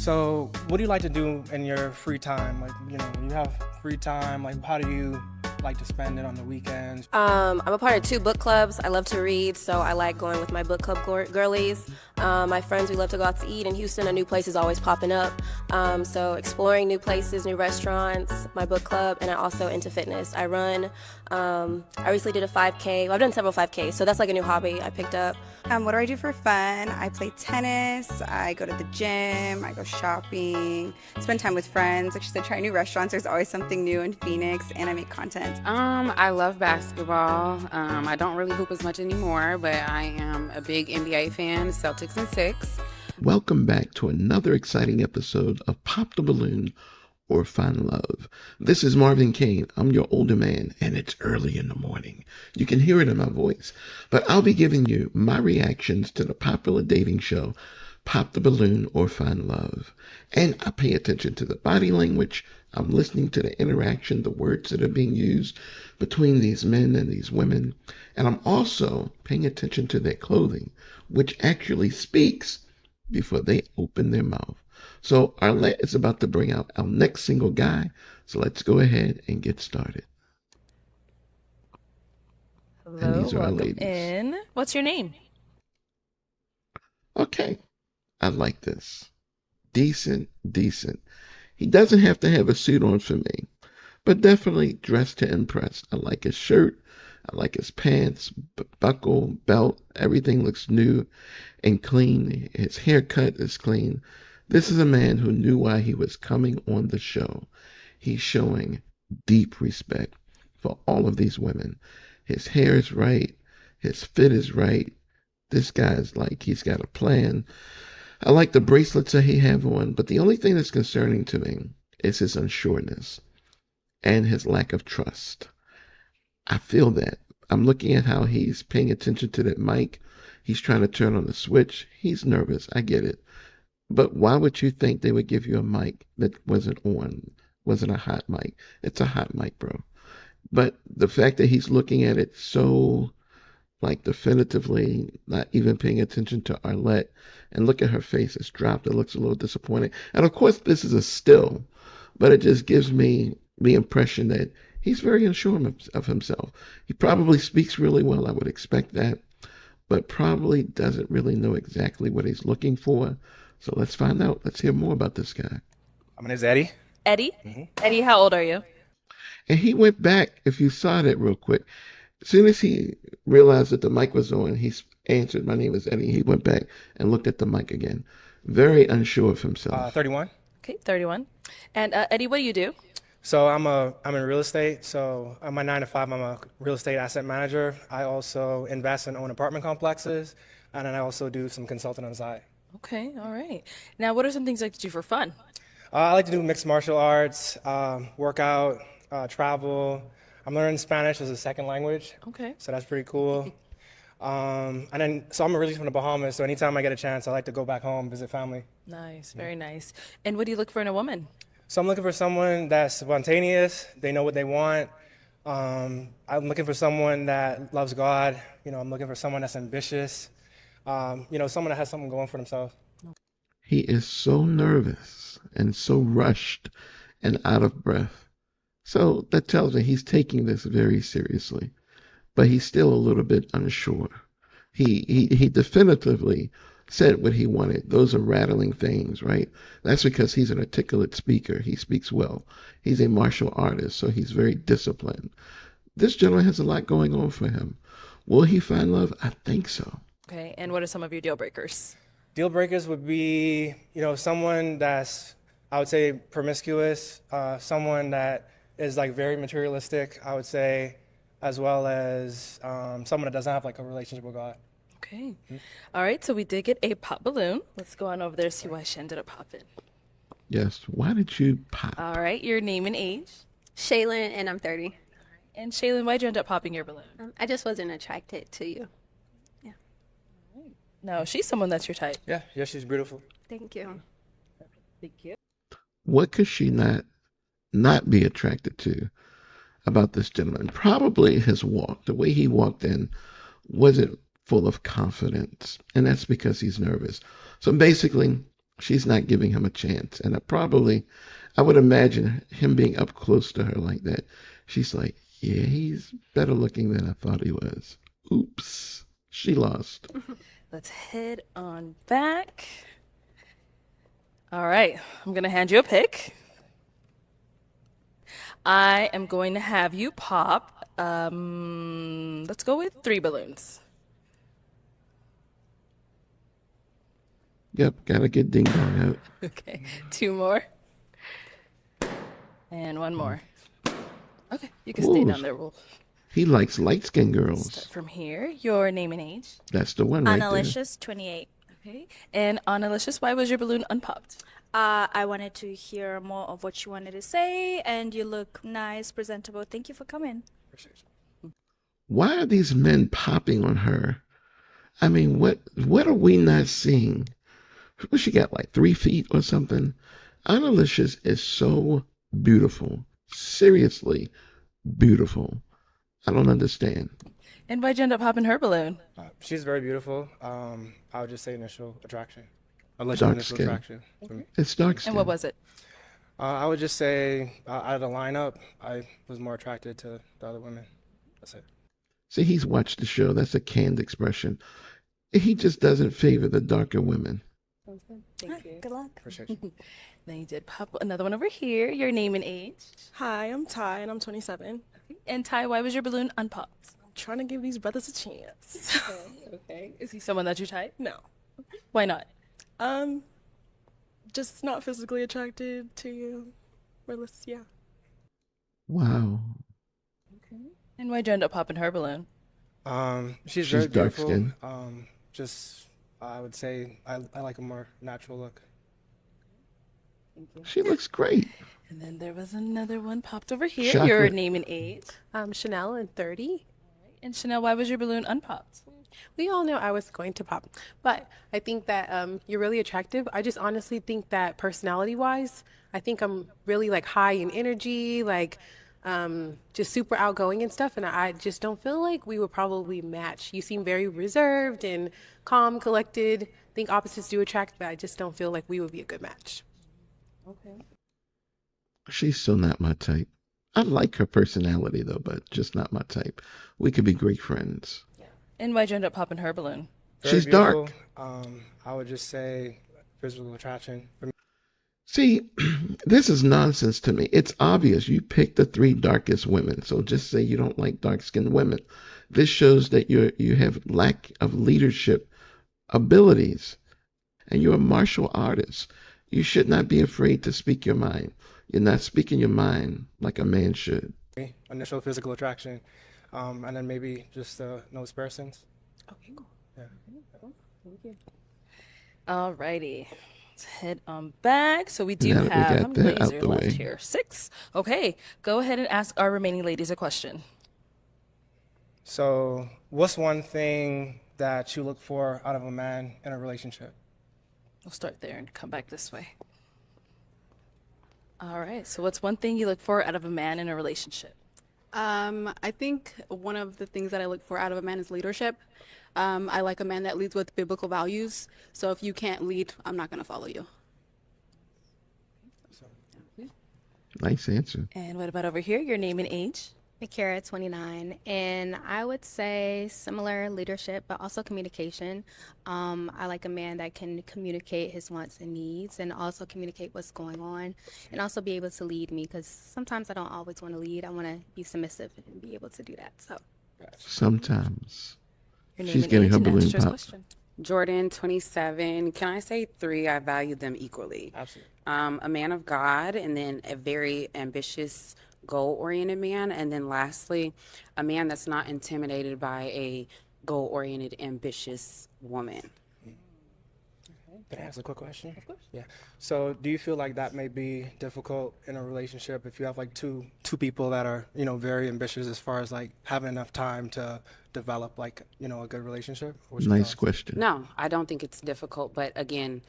So what do you like to do in your free time? Like, when you have free time, like how do you like to spend it on the weekends? I'm a part of 2 book clubs. I love to read, so I like going with my book club girlies. My friends, we love to go out to eat in Houston. A new place is always popping up. So exploring new places, new restaurants, my book club, and I also into fitness. I run. I recently did a 5K. Well, I've done several 5Ks, so that's like a new hobby I picked up. What do I do for fun? I play tennis, I go to the gym, I go shopping, spend time with friends. Like she said, try new restaurants. There's always something new in Phoenix, and I make content. I love basketball. I don't really hoop as much anymore, but I am a big NBA fan, Celtics and Six. Welcome back to another exciting episode of Pop the Balloon or Find Love. This is Marvin Kane. I'm your older man, and it's early in the morning. You can hear it in my voice. But I'll be giving you my reactions to the popular dating show, Pop the Balloon or Find Love. And I pay attention to the body language. I'm listening to the interaction, the words that are being used between these men and these women. And I'm also paying attention to their clothing, which actually speaks before they open their mouth. So Arlette is about to bring out our next single guy. So let's go ahead and get started. Hello, And these are our welcome ladies. in. What's your name? Okay, I like this. Decent, decent. He doesn't have to have a suit on for me, but definitely dressed to impress. I like his shirt. I like his pants, buckle, belt. Everything looks new and clean. His haircut is clean. This is a man who knew why he was coming on the show. He's showing deep respect for all of these women. His hair is right. His fit is right. This guy's like he's got a plan. I like the bracelets that he have on, but the only thing that's concerning to me is his unsureness and his lack of trust. I feel that. I'm looking at how he's paying attention to that mic. He's trying to turn on the switch. He's nervous. I get it. But why would you think they would give you a mic that wasn't on, wasn't a hot mic? It's a hot mic, bro. But the fact that he's looking at it so, like, definitively, not even paying attention to Arlette, and look at her face, it's dropped, it looks a little disappointing. And of course, this is a still, but it just gives me the impression that he's very unsure of himself. He probably speaks really well, I would expect that, but probably doesn't really know exactly what he's looking for. So let's find out. Let's hear more about this guy. My name is Eddie. Eddie? Eddie, how old are you? And he went back, if you saw that real quick, as soon as he realized that the mic was on, he answered, "My name is Eddie." He went back and looked at the mic again. Very unsure of himself. 31. Okay, 31. And Eddie, what do you do? So I'm in real estate. So on my 9 to 5, I'm a real estate asset manager. I also invest and own apartment complexes, and then I also do some consulting on the side. Okay, all right. Now, what are some things you like to do for fun? I like to do mixed martial arts, work out, travel. I'm learning Spanish as a second language, Okay. so that's pretty cool. So I'm originally from the Bahamas, so anytime I get a chance, I like to go back home, visit family. Nice, very nice. And what do you look for in a woman? So I'm looking for someone that's spontaneous, they know what they want. I'm looking for someone that loves God. I'm looking for someone that's ambitious. Someone that has something going for themselves. He is so nervous and so rushed and out of breath. So that tells me he's taking this very seriously, but he's still a little bit unsure. He definitively said what he wanted. Those are rattling things, right? That's because he's an articulate speaker. He speaks well. He's a martial artist, so he's very disciplined. This gentleman has a lot going on for him. Will he find love? I think so. Okay, and what are some of your deal breakers? Deal breakers would be, someone that's, I would say, promiscuous, someone that is like very materialistic, I would say, as well as someone that doesn't have like a relationship with God. Okay. All right, so we did get a pop balloon. Let's go on over there and see why she ended up popping. Yes. Why did you pop? All right, your name and age. Shaylin, and I'm 30. And Shaylin, why'd you end up popping your balloon? I just wasn't attracted to you. No, she's someone that's your type. Yeah, she's beautiful. Thank you. Thank you. What could she not be attracted to about this gentleman? Probably his walk. The way he walked in wasn't full of confidence, and that's because he's nervous. So basically, She's not giving him a chance. And I would imagine him being up close to her like that. She's like, yeah, he's better looking than I thought he was. Oops. She lost. Let's head on back. All right, I'm gonna hand you a pick. I am going to have you pop. Let's go with 3 balloons. Yep, gotta get ding dong out. Okay, 2 more. And 1 more. Okay, you can stay Ooh. down there. We'll He likes light-skinned start girls. from here. Your name and age. That's the one right there. Annalicious, 28. Okay. And Annalicious, why was your balloon unpopped? I wanted to hear more of what you wanted to say, and you look nice, presentable. Thank you for coming. Why are these men popping on her? I mean, what are we not seeing? What she got, like 3 feet or something? Annalicious is so beautiful. Seriously beautiful. I don't understand. And why'd you end up popping her balloon? She's very beautiful. I would just say initial attraction. Initial Dark skin. attraction for me. It's dark skin. And what was it? I would just say out of the lineup, I was more attracted to the other women. That's it. See, he's watched the show. That's a canned expression. He just doesn't favor the darker women. Thank you. Good luck. Appreciate you. Then you did pop another one over here. Your name and age. Hi, I'm Ty, and I'm 27. And Ty, why was your balloon unpopped? I'm trying to give these brothers a chance. Okay. Is he someone that you type? No. Why not? Just not physically attracted to you. Yeah. Wow. And why'd you end up popping her balloon? She's She's very dark beautiful. skin. I would say I like a more natural look. She looks great. And then there was another one popped over here. Chocolate. Your name and age. Chanel and 30. And Chanel, why was your balloon unpopped? We all knew I was going to pop, but I think that you're really attractive. I just honestly think that personality-wise, I think I'm really like high in energy, like just super outgoing and stuff, and I just don't feel like we would probably match. You seem very reserved and calm, collected. I think opposites do attract, but I just don't feel like we would be a good match. Okay. She's still not my type. I like her personality though, but just not my type. We could be great friends. And why'd you end up popping her balloon? Very She's beautiful. dark. I would just say physical attraction for me. See, this is nonsense to me. It's obvious you picked the 3 darkest women, so just say you don't like dark-skinned women. This shows that you have lack of leadership abilities, and you're a martial artist. You should not be afraid to speak your mind. You're not speaking your mind like a man should. Initial physical attraction, and then maybe just nose piercings. Okay, cool. Yeah. Thank you. Alrighty. Let's head on back. So we do Now that we have got how many that out ladies are the left way. here? 6. Okay. Go ahead and ask our remaining ladies a question. So, what's one thing that you look for out of a man in a relationship? We'll start there and come back this way. All right. So what's one thing you look for out of a man in a relationship? I think one of the things that I look for out of a man is leadership. I like a man that leads with biblical values. So if you can't lead, I'm not going to follow you. Nice answer. And what about over here? Your name and age? Makara, 29, and I would say similar leadership, but also communication. I like a man that can communicate his wants and needs and also communicate what's going on and also be able to lead me because sometimes I don't always want to lead. I want to be submissive and be able to do that. So Sometimes. Your name She's and getting age her and balloon Astra's popped. question. Jordan, 27. Can I say 3? I value them equally. Absolutely. A man of God, and then a very ambitious, goal-oriented man, and then lastly, a man that's not intimidated by a goal-oriented, ambitious woman. Can I ask a quick question? Of course. Yeah. So, do you feel like that may be difficult in a relationship if you have like two people that are, very ambitious as far as like having enough time to develop like, a good relationship? What's your Nice thoughts? question. No, I don't think it's difficult, but again,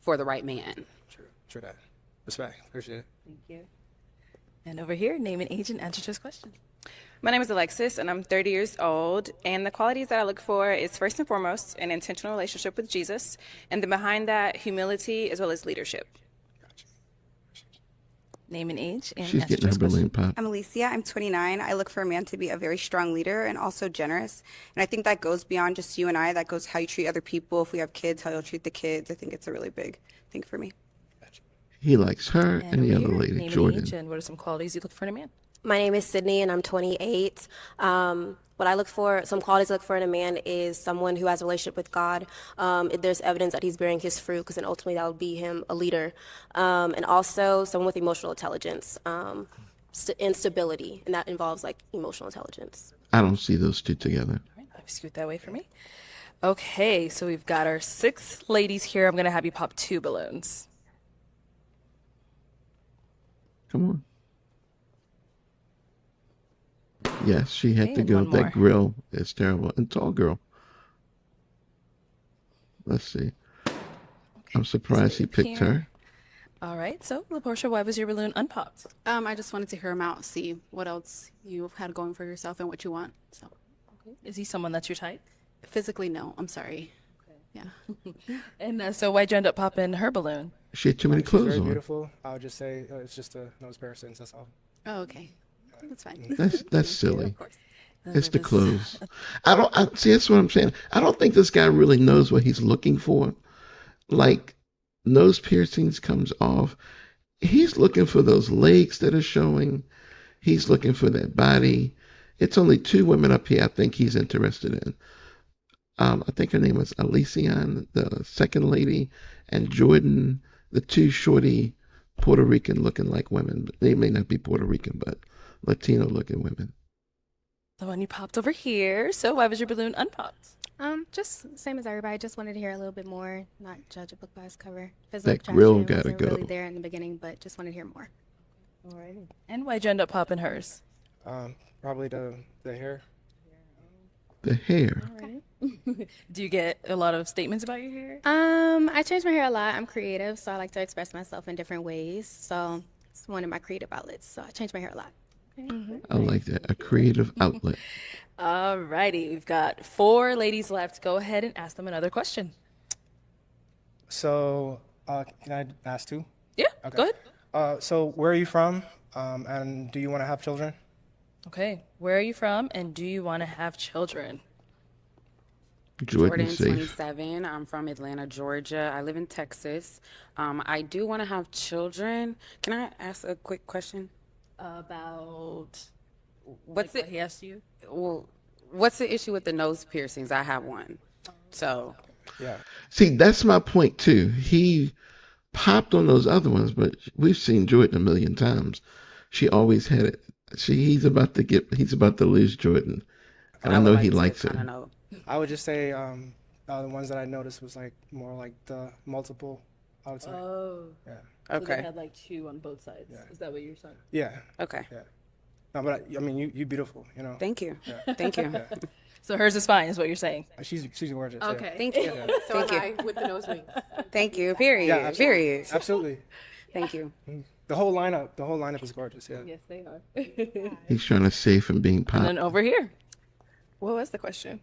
for the right man. True that. Respect. Appreciate it. Thank you. And over here, name and age and answer to this question. My name is Alexis, and I'm 30 years old. And the qualities that I look for is first and foremost an intentional relationship with Jesus, and then behind that, humility as well as leadership. Name and age and She's answer getting to her this question. balloon pop. I'm Alicia. I'm 29. I look for a man to be a very strong leader and also generous. And I think that goes beyond just you and I. That goes how you treat other people. If we have kids, how you'll treat the kids. I think it's a really big thing for me. He likes her and the over other here, lady, name Jordan. and age and what are some qualities you look for in a man? My name is Sydney, and I'm 28. What I look for, some qualities I look for in a man is someone who has a relationship with God. If there's evidence that he's bearing his fruit, because then ultimately that would be him a leader. And also someone with emotional intelligence and stability, and that involves like emotional intelligence. I don't see those two together. All right, scoot that way for me. Okay, so we've got our 6 ladies here. I'm going to have you pop 2 balloons. Come on. Yes, she had Okay, to and go. one That more. grill is terrible. And tall girl. Let's see. I'm surprised he picked her. All right, so LaPortia, why was your balloon unpopped? I just wanted to hear him out, see what else you had going for yourself and what you want. So, Is he someone that's your type? physically, no. I'm sorry. Yeah. And so why'd you end up popping her balloon? She had too many She's clothes very on. beautiful. I would just say it's just a nose piercings. That's all. Oh, okay. That's fine. That's silly. Of course. It's the clothes. I see. That's what I'm saying. I don't think this guy really knows what he's looking for. Like nose piercings comes off. He's looking for those legs that are showing. He's looking for that body. It's only 2 women up here I think he's interested in. I think her name was Alicia, the second lady, and Jordan, the 2 shorty Puerto Rican looking like women. They may not be Puerto Rican, but Latino looking women. The one you popped over here. So why was your balloon unpopped? Just same as everybody. Just wanted to hear a little bit more, not judge a book by its cover. That grill gotta wasn't really go. there in the beginning, but just wanted to hear more. Alrighty. And why'd you end up popping hers? Probably the hair. The hair. Do you get a lot of statements about your hair? I change my hair a lot. I'm creative, so I like to express myself in different ways. So it's one of my creative outlets. So I change my hair a lot. I like that. A creative outlet. Alrighty, we've got 4 ladies left. Go ahead and ask them another question. So, can I ask 2? Yeah, Okay. go ahead. So, where are you from? And do you want to have children? Okay, where are you from and do you want to have children? Jordan safe. 27. I'm from Atlanta, Georgia. I live in Texas. I do want to have children. Can I ask a quick question? About What's what it? he asked you? Well, what's the issue with the nose piercings? I have one. So, Yeah. See, that's my point too. He popped on those other ones, but we've seen Jordan a million times. She always had it. He's about to lose Jordan, and I would know like he to likes kinda it. know. I would just say the ones that I noticed was like more like the multiple. I would say. Oh. Yeah. So Okay. they had like 2 on both sides. Yeah. Is that what you're saying? Yeah. Okay. Yeah. No, but I mean, you beautiful. You know. Thank you. Yeah. Thank you. Yeah. So hers is fine, is what you're saying. She's gorgeous. yeah. Okay. Thank you. Yeah. So Thank am I with the nose rings. Thank you. Period. Yeah, absolutely. Period. Absolutely. Thank you. The whole lineup is gorgeous. Yeah. Yes, they are. He's trying to save from being And popped. then over here. What was the question?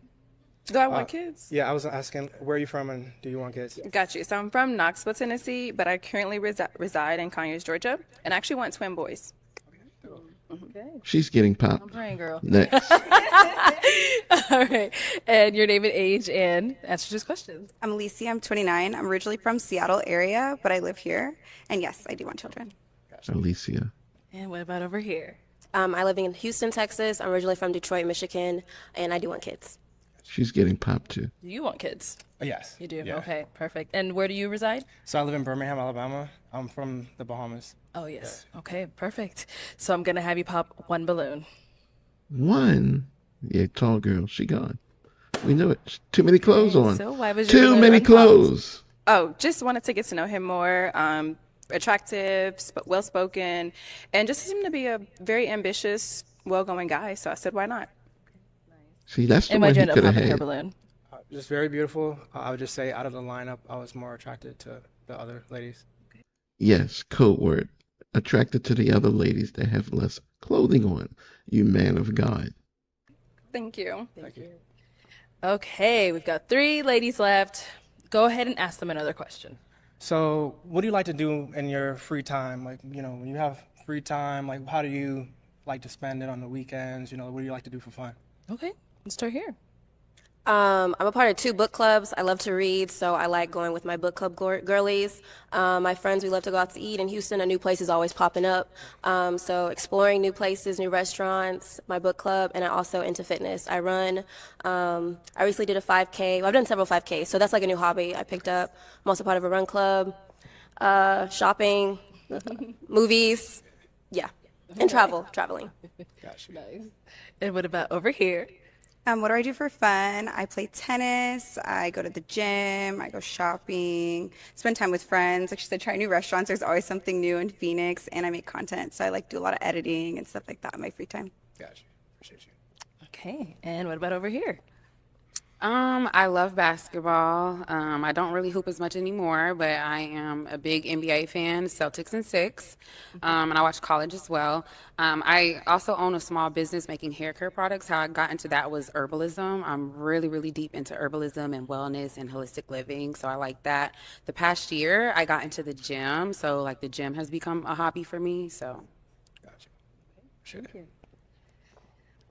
Do I want kids? Yeah, I was asking where are you from and do you want kids? Got you. So I'm from Knoxville, Tennessee, but I currently reside in Conyers, Georgia, and I actually want twin boys. Okay. She's getting I'm popped. praying, girl. Next. All right. And your name and age and answer to this question. I'm Alicia. I'm 29. I'm originally from Seattle area, but I live here. And yes, I do want children. Alicia. And what about over here? I live in Houston, Texas. I'm originally from Detroit, Michigan, and I do want kids. She's getting popped too. Do you want kids? Yes. You do? Yeah. Okay, perfect. And where do you reside? So I live in Birmingham, Alabama. I'm from the Bahamas. Oh, yes. Okay, perfect. So I'm going to have you pop 1 balloon. One. Yeah, tall girl. She gone. We knew it. Too many clothes on. So why was your Too balloon many unpopped? clothes. Oh, just wanted to get to know him more. Attractive, well-spoken, and just seemed to be a very ambitious, well-going guy. So I said, why not? See, that's the And one why'd you he end up could have popping her had. balloon? Just very beautiful. I would just say out of the lineup, I was more attracted to the other ladies. Yes, code word. attracted to the other ladies that have less clothing on, you man of God? Thank you. Thank you. Okay, we've got 3 ladies left. Go ahead and ask them another question. So, what do you like to do in your free time? Like, when you have free time, like, how do you like to spend it on the weekends? What do you like to do for fun? Okay, let's start here. I'm a part of 2 book clubs. I love to read, so I like going with my book club girlies. My friends, we love to go out to eat in Houston. A new place is always popping up. So exploring new places, new restaurants, my book club, and I also into fitness. I run. I recently did a 5K. Well, I've done several 5Ks, so that's like a new hobby I picked up. I'm also part of a run club, shopping, movies, yeah, and traveling. Gotcha. Nice. And what about over here? What do I do for fun? I play tennis. I go to the gym. I go shopping. Spend time with friends. Like she said, try new restaurants. There's always something new in Phoenix, and I make content, so I like do a lot of editing and stuff like that in my free time. Gotcha. Appreciate you. Okay, and what about over here? I love basketball. I don't really hoop as much anymore, but I am a big NBA fan, Celtics and Six, and I watch college as well. I also own a small business making hair care products. How I got into that was herbalism. I'm really, really deep into herbalism and wellness and holistic living, so I like that. The past year, I got into the gym, so like the gym has become a hobby for me. So, Gotcha. Sure.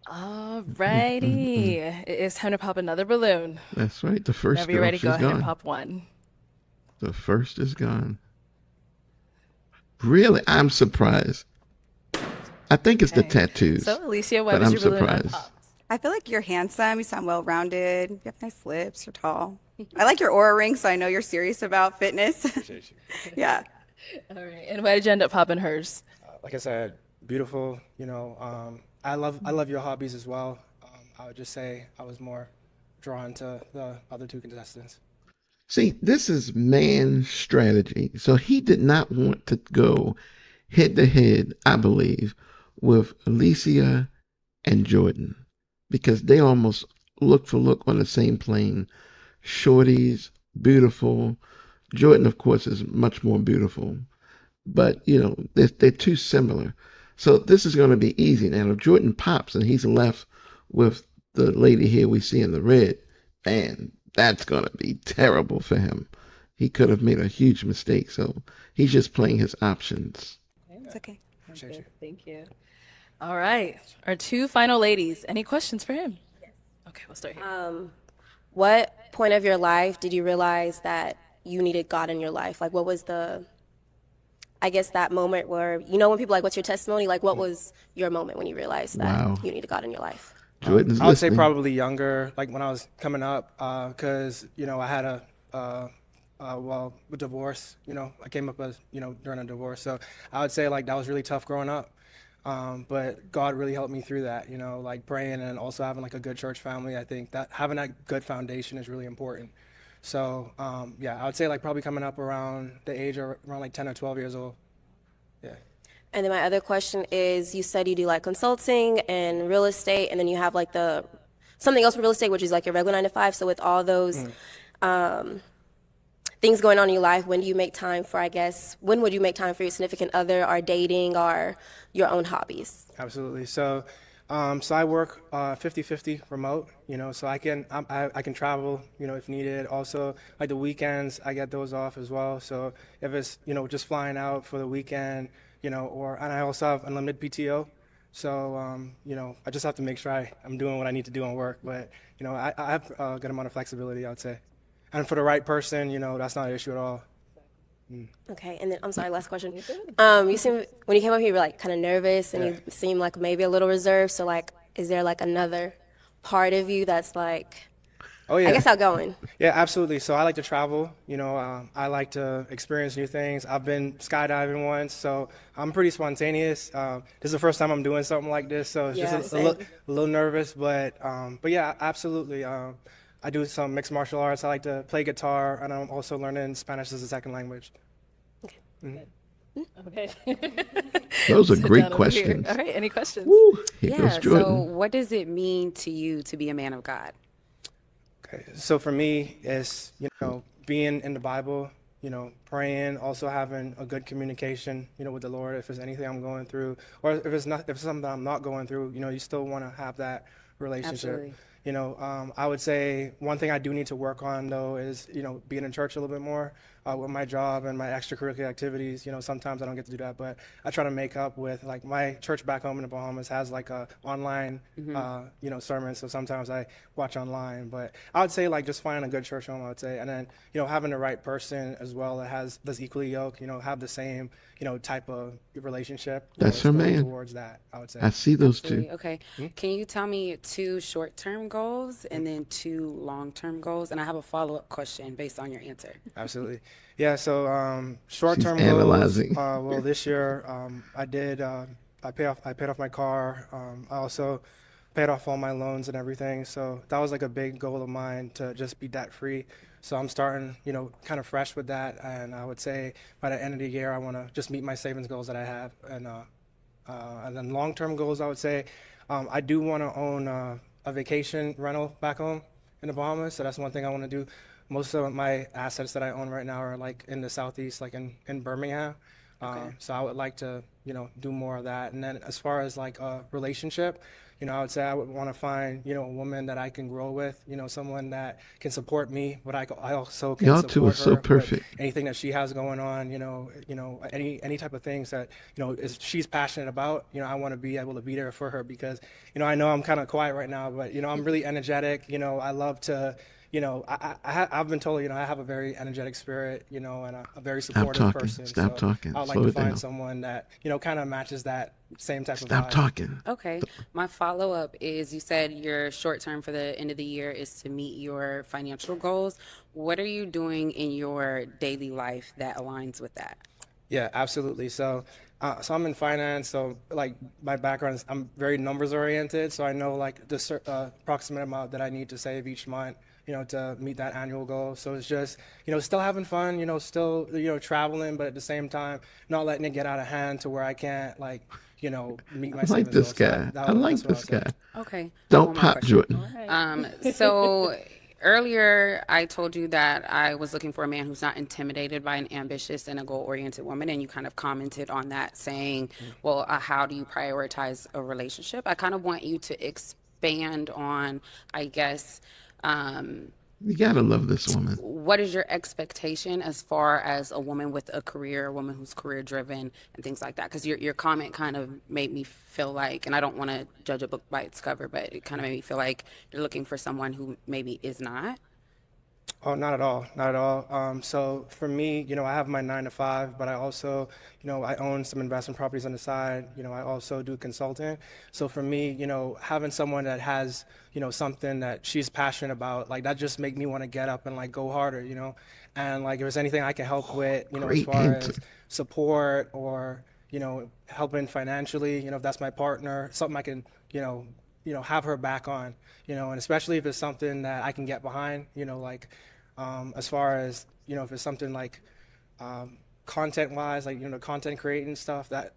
Alrighty, it is time to pop another balloon. That's right. The first Whenever you're girl, ready, she's go ahead gone. and pop one. The first is gone. Really, I'm surprised. I think it's the tattoos. So, Alicia, why but was I'm your balloon surprised. unpopped? I feel like you're handsome. You sound well-rounded. You have nice lips. You're tall. I like your aura ring, so I know you're serious about fitness. Yeah. All right, and why did you end up popping hers? Like I said, beautiful. I love your hobbies as well. I would just say I was more drawn to the other 2 contestants. See, this is man strategy. So he did not want to go head to head, I believe, with Alicia and Jordan because they almost look for look on the same plane. Shorties, beautiful. Jordan, of course, is much more beautiful. But, they're too similar. So this is going to be easy. Now, if Jordan pops and he's left with the lady here we see in the red, man, that's going to be terrible for him. He could have made a huge mistake. So he's just playing his options. It's okay. Appreciate you. Thank you. All right, our 2 final ladies. Any questions for him? Yes. Okay, we'll start here. What point of your life did you realize that you needed God in your life? Like, what was that moment where, when people like, what's your testimony? Like, what was your moment when you realized that you needed God in your life? Jordan's I would say listening. probably younger, like when I was coming up, because, I had a divorce, I came up as, during a divorce. So I would say like that was really tough growing up. But God really helped me through that, like praying and also having like a good church family. I think that having that good foundation is really important. So, I would say like probably coming up around the age of around like 10 or 12 years old. Yeah. And then my other question is, you said you do like consulting and real estate, and then you have like something else in real estate, which is like your regular 9 to 5. So with all those things going on in your life, when do you make time for, when would you make time for your significant other or dating or your own hobbies? Absolutely. So, I work 50-50 remote, so I can travel, if needed. Also, like the weekends, I get those off as well. So if it's, just flying out for the weekend, and I also have unlimited PTO. So, I just have to make sure I'm doing what I need to do on work. But, I have a good amount of flexibility, I would say. And for the right person, that's not an issue at all. Okay, and then I'm sorry, last question. You seem, when you came up here, you were like kind of nervous, and you seem like maybe a little reserved. So like, is there like another part of you that's like, oh yeah, I guess outgoing? Yeah, absolutely. So I like to travel. I like to experience new things. I've been skydiving once, so I'm pretty spontaneous. This is the first time I'm doing something like this, so it's just a little nervous, but yeah, absolutely. I do some mixed martial arts. I like to play guitar, and I'm also learning Spanish as a second language. Okay. Those are Sit great down over questions. here. All right, any questions? Woo, here goes so Jordan. what does it mean to you to be a man of God? Okay, so for me, it's being in the Bible, praying, also having a good communication, with the Lord. If there's anything I'm going through, or if it's something that I'm not going through, you still want to have that relationship. Absolutely. I would say one thing I do need to work on though is, being in church a little bit more with my job and my extracurricular activities. Sometimes I don't get to do that, but I try to make up with like my church back home in the Bahamas has like a online, sermon. So sometimes I watch online, but I would say like just finding a good church home, I would say. And then, having the right person as well that's equally yoked, have the same, type of relationship. That's her man. Towards that, I would say. I see those Absolutely. two. Okay. Can you tell me 2 short-term goals and then 2 long-term goals? And I have a follow-up question based on your answer. Absolutely. Yeah, so short-term She's goals. analyzing. Well, this year I paid off my car. I also paid off all my loans and everything. So that was like a big goal of mine to just be debt free. So I'm starting, kind of fresh with that. And I would say by the end of the year, I want to just meet my savings goals that I have. And then long-term goals, I would say I do want to own a vacation rental back home in the Bahamas. So that's one thing I want to do. Most of my assets that I own right now are like in the Southeast, like in Birmingham. So I would like to, do more of that. And then as far as like a relationship, I would say I would want to find, a woman that I can grow with, someone that can support me, but I also can Y'all support two are so her with perfect. anything that she has going on, any type of things that, she's passionate about, I want to be able to be there for her because, I know I'm kind of quiet right now, but, I'm really energetic, I love to, I've been told, I have a very energetic spirit, and a very supportive person. Stop talking. I would like Slow to it find down. someone that, kind of matches that same type of Stop vibe. talking. Okay. My follow-up is you said your short-term for the end of the year is to meet your financial goals. What are you doing in your daily life that aligns with that? Yeah, absolutely. So I'm in finance. So like my background is I'm very numbers oriented. So I know like the approximate amount that I need to save each month, to meet that annual goal. So it's just, still having fun, still, traveling, but at the same time, not letting it get out of hand to where I can't like, meet my I like savings this goals. So guy. I like this guy. Okay. Don't One more pop question. Jordan. So earlier I told you that I was looking for a man who's not intimidated by an ambitious and a goal-oriented woman, and you kind of commented on that saying, well, how do you prioritize a relationship? I kind of want you to expand on, I guess, You gotta love this woman. what is your expectation as far as a woman with a career, a woman who's career driven and things like that? Because your comment kind of made me feel like, and I don't want to judge a book by its cover, but it kind of made me feel like you're looking for someone who maybe is not. Oh, not at all. Not at all. So for me, I have my 9 to 5, but I also, I own some investment properties on the side. I also do consulting. So for me, having someone that has, something that she's passionate about, like that just make me want to get up and like go harder, and like if there's anything I can help with, as Great far answer. as support or, helping financially, if that's my partner, something I can, have her back on, and especially if it's something that I can get behind, like, as far as, if it's something like content wise, like, content creating stuff, that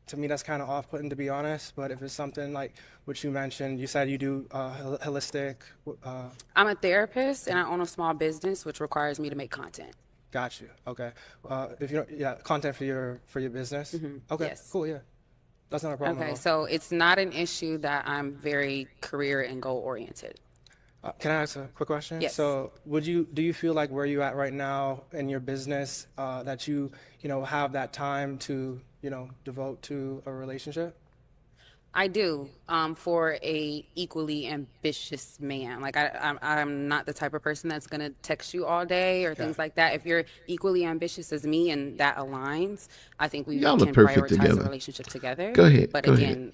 to me, that's kind of off putting, to be honest. But if it's something like what you mentioned, you said you do holistic. I'm a therapist and I own a small business, which requires me to make content. Got you. Okay. If you don't, content for your business. Okay. Yes. Cool. Yeah. That's not a problem. Okay, at all. so it's not an issue that I'm very career and goal oriented. Can I ask a quick question? Yes. So do you feel like where you at right now in your business, that you have that time to, devote to a relationship? I do, for a equally ambitious man. Like I'm not the type of person that's gonna text you all day or things like that. If you're equally ambitious as me and that aligns, I think we Y'all are can perfect prioritize together. a relationship together. Go ahead, But go again,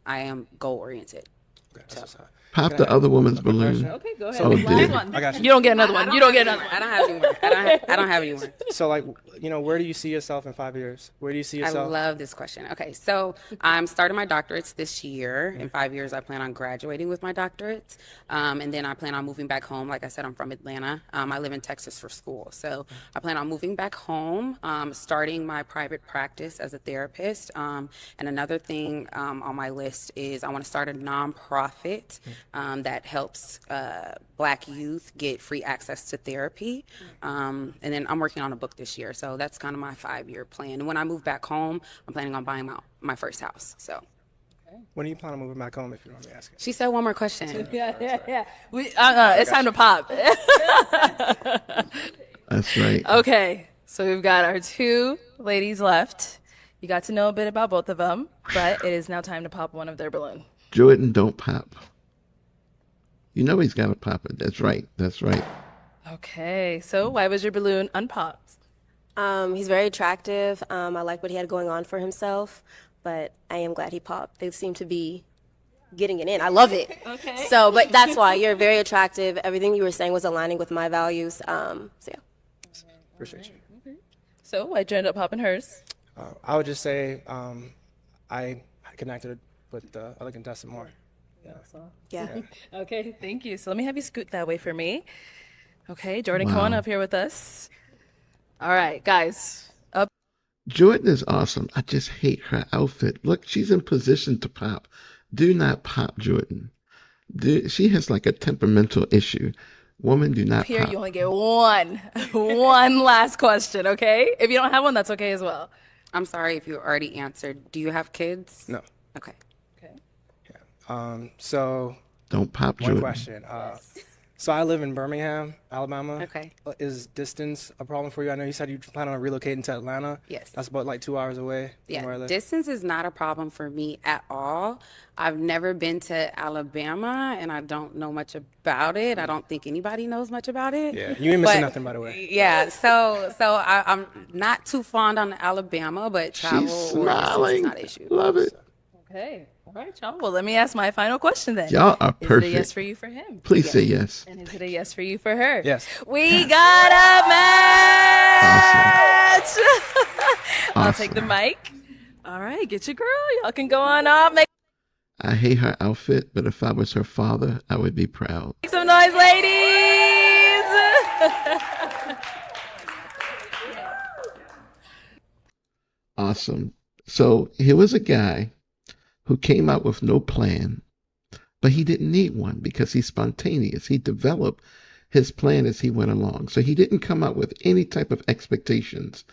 I am goal oriented. Okay, that's what's up. Pop Can the I- other woman's a quick balloon. question? Okay, go ahead. Oh, Last dear. one. I got you. You don't get another one. You don't get another one. I don't have any more. I don't have any more. So like, where do you see yourself in 5 years? Where do you see I yourself? love this question. Okay, so I'm starting my doctorates this year. In 5 years, I plan on graduating with my doctorates. And then I plan on moving back home. Like I said, I'm from Atlanta. I live in Texas for school. So I plan on moving back home, starting my private practice as a therapist. And another thing on my list is I want to start a nonprofit that helps Black youth get free access to therapy. And then I'm working on a book this year, so that's kind of my 5-year plan. And when I move back home, I'm planning on buying my first house. So. When are you planning on moving back home, if you don't mind me asking? She said one more question. Yeah. It's time to pop. That's right. Okay, so we've got our 2 ladies left. You got to know a bit about both of them, but it is now time to pop one of their balloons. Jordan, don't pop. You know he's got to pop it. That's right. That's right. Okay, so why was your balloon unpopped? He's very attractive. I like what he had going on for himself, but I am glad he popped. They seem to be getting it in. I love it. Okay. So, but that's why you're very attractive. Everything you were saying was aligning with my values. So yeah. Appreciate you. So why'd you end up popping hers? I would just say I connected with the other contestant more. Yeah. Okay, thank you. So let me have you scoot that way for me. Okay, Jordan, come on Wow. up here with us. All right, guys. Up. Jordan is awesome. I just hate her outfit. Look, she's in position to pop. Do not pop, Jordan. She has like a temperamental issue. Woman, do not Here, pop. you only get one last question, okay? If you don't have one, that's okay as well. I'm sorry if you already answered. Do you have kids? No. Okay. So Don't pop, one Jordan. question. So I live in Birmingham, Alabama. Okay. Is distance a problem for you? I know you said you plan on relocating to Atlanta. Yes. That's about like 2 hours away from where I Yeah, live. distance is not a problem for me at all. I've never been to Alabama, and I don't know much about it. I don't think anybody knows much about it. Yeah, you ain't missing But, nothing, by the way. Yeah, I'm not too fond on Alabama, but travel She's or distance is smiling. not an issue. Love it. Okay. All right, y'all. Well, let me ask my final question then. Y'all are Is perfect. it a yes for you for him? Please say yes. And is it a yes for you for her? Yes. We got a match! I'll take the Awesome. mic. All right, get your girl. Y'all can go on off. Make I hate her outfit, but if I was her father, I would be proud. some noise, ladies! Awesome. So here was a guy who came out with no plan, but he didn't need one because he's spontaneous. He developed his plan as he went along. So he didn't come out with any type of expectations.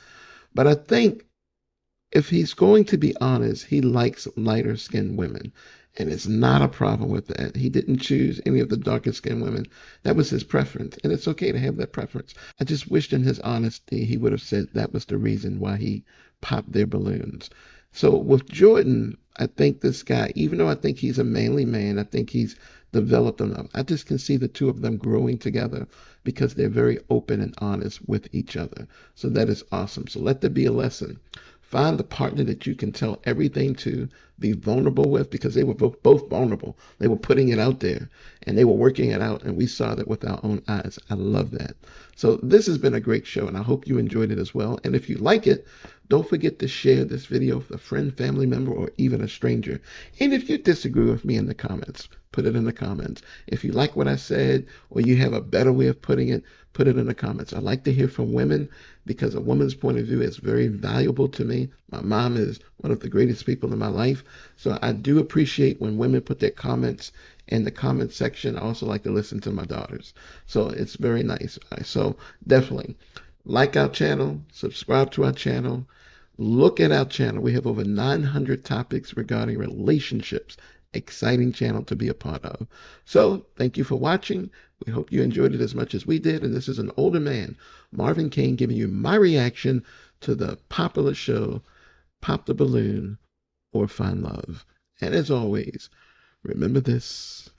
But I think if he's going to be honest, he likes lighter skinned women. And it's not a problem with that. He didn't choose any of the darker skinned women. That was his preference. And it's okay to have that preference. I just wished in his honesty he would have said that was the reason why he popped their balloons. So with Jordan, I think this guy, even though I think he's a manly man, I think he's developed enough. I just can see the two of them growing together because they're very open and honest with each other. So that is awesome. So let there be a lesson. Find the partner that you can tell everything to, be vulnerable with, because they were both vulnerable. They were putting it out there and they were working it out, and we saw that with our own eyes. I love that. So this has been a great show, and I hope you enjoyed it as well. And if you like it, don't forget to share this video with a friend, family member, or even a stranger. And if you disagree with me in the comments, put it in the comments. If you like what I said, or you have a better way of putting it, put it in the comments. I like to hear from women because a woman's point of view is very valuable to me. My mom is one of the greatest people in my life. So I do appreciate when women put their comments in the comment section. I also like to listen to my daughters. So it's very nice. So definitely like our channel, subscribe to our channel, look at our channel. We have over 900 topics regarding relationships. Exciting channel to be a part of. So thank you for watching. We hope you enjoyed it as much as we did. And this is an older man, Marvin Kane, giving you my reaction to the popular show, Pop the Balloon or Find Love. And as always, remember this: